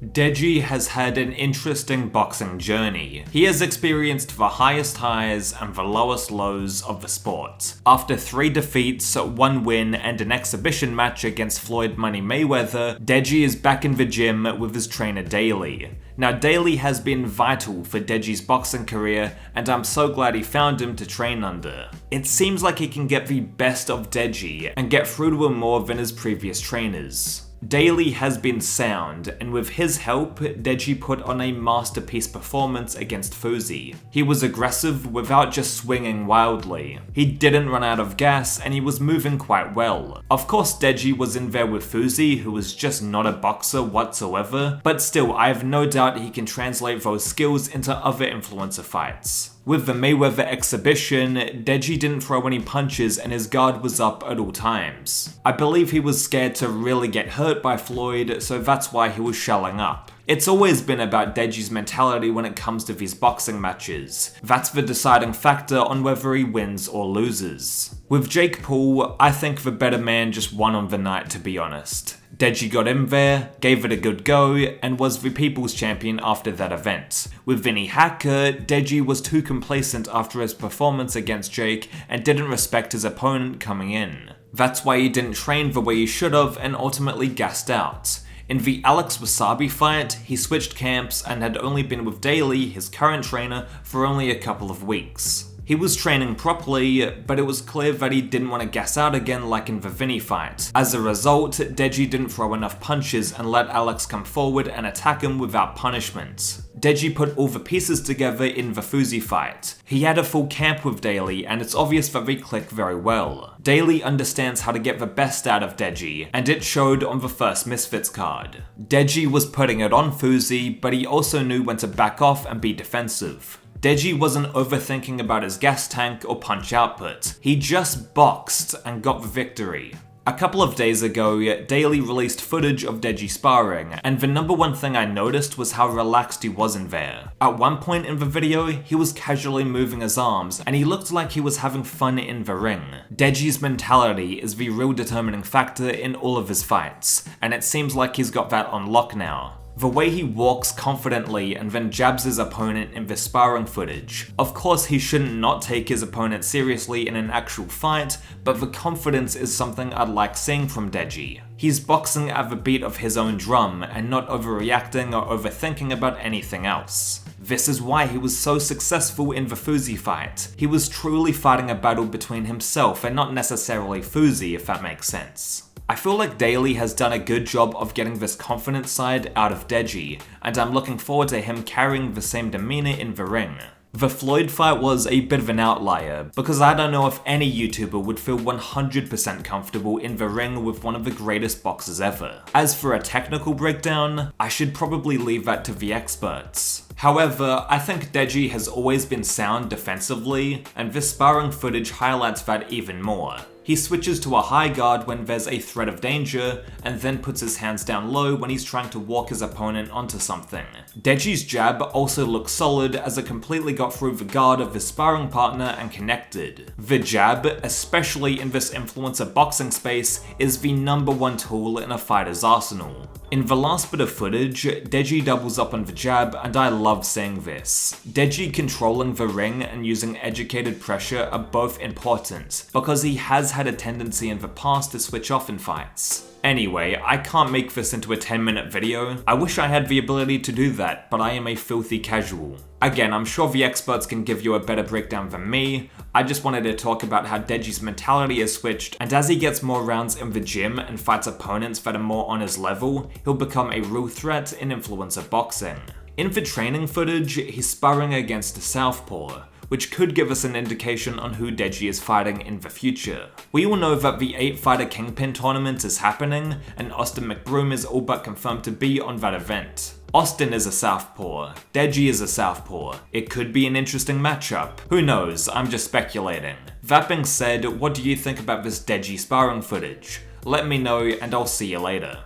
Deji has had an interesting boxing journey. He has experienced the highest highs and the lowest lows of the sport. After 3 defeats, 1 win, and an exhibition match against Floyd Mayweather, Deji is back in the gym with his trainer Daly. Now, Daly has been vital for Deji's boxing career, and I'm so glad he found him to train under. It seems like he can get the best of Deji and get through to him more than his previous trainers. Daly has been sound, and with his help, Deji put on a masterpiece performance against Fousey. He was aggressive without just swinging wildly. He didn't run out of gas, and he was moving quite well. Of course, Deji was in there with Fousey, who was just not a boxer whatsoever, but still, I have no doubt he can translate those skills into other influencer fights. With the Mayweather exhibition, Deji didn't throw any punches and his guard was up at all times. I believe he was scared to really get hurt by Floyd, so that's why he was shelling up. It's always been about Deji's mentality when it comes to these boxing matches. That's the deciding factor on whether he wins or loses. With Jake Paul, I think the better man just won on the night, to be honest. Deji got in there, gave it a good go, and was the people's champion after that event. With Vinny Hacker, Deji was too complacent after his performance against Jake and didn't respect his opponent coming in. That's why he didn't train the way he should have and ultimately gassed out. In the Alex Wasabi fight, he switched camps and had only been with Daly, his current trainer, for only a couple of weeks. He was training properly, but it was clear that he didn't want to gas out again like in the Vinny fight. As a result, Deji didn't throw enough punches and let Alex come forward and attack him without punishment. Deji put all the pieces together in the Fousey fight. He had a full camp with Daly, and it's obvious that they click very well. Daly understands how to get the best out of Deji, and it showed on the first Misfits card. Deji was putting it on Fousey, but he also knew when to back off and be defensive. Deji wasn't overthinking about his gas tank or punch output. He just boxed and got the victory. A couple of days ago, Daly released footage of Deji sparring, and the number one thing I noticed was how relaxed he was in there. At one point in the video, he was casually moving his arms, and he looked like he was having fun in the ring. Deji's mentality is the real determining factor in all of his fights, and it seems like he's got that on lock now. The way he walks confidently and then jabs his opponent in the sparring footage. Of course, he shouldn't not take his opponent seriously in an actual fight, but the confidence is something I'd like seeing from Deji. He's boxing at the beat of his own drum and not overreacting or overthinking about anything else. This is why he was so successful in the Fousey fight. He was truly fighting a battle between himself and not necessarily Fousey, if that makes sense. I feel like Daly has done a good job of getting this confident side out of Deji, and I'm looking forward to him carrying the same demeanor in the ring. The Floyd fight was a bit of an outlier, because I don't know if any YouTuber would feel 100% comfortable in the ring with one of the greatest boxers ever. As for a technical breakdown, I should probably leave that to the experts. However, I think Deji has always been sound defensively, and this sparring footage highlights that even more. He switches to a high guard when there's a threat of danger, and then puts his hands down low when he's trying to walk his opponent onto something. Deji's jab also looks solid as it completely got through the guard of his sparring partner and connected. The jab, especially in this influencer boxing space, is the number one tool in a fighter's arsenal. In the last bit of footage, Deji doubles up on the jab, and I love seeing this. Deji controlling the ring and using educated pressure are both important, because he has had a tendency in the past to switch off in fights. Anyway, I can't make this into a 10-minute video. I wish I had the ability to do that, but I am a filthy casual. Again, I'm sure the experts can give you a better breakdown than me. I just wanted to talk about how Deji's mentality has switched, and as he gets more rounds in the gym and fights opponents that are more on his level, he'll become a real threat in influencer boxing. In the training footage, he's sparring against a southpaw, which could give us an indication on who Deji is fighting in the future. We all know that the 8-fighter Kingpin tournament is happening, and Austin McBroom is all but confirmed to be on that event. Austin is a southpaw, Deji is a southpaw. It could be an interesting matchup. Who knows, I'm just speculating. That being said, what do you think about this Deji sparring footage? Let me know and I'll see you later.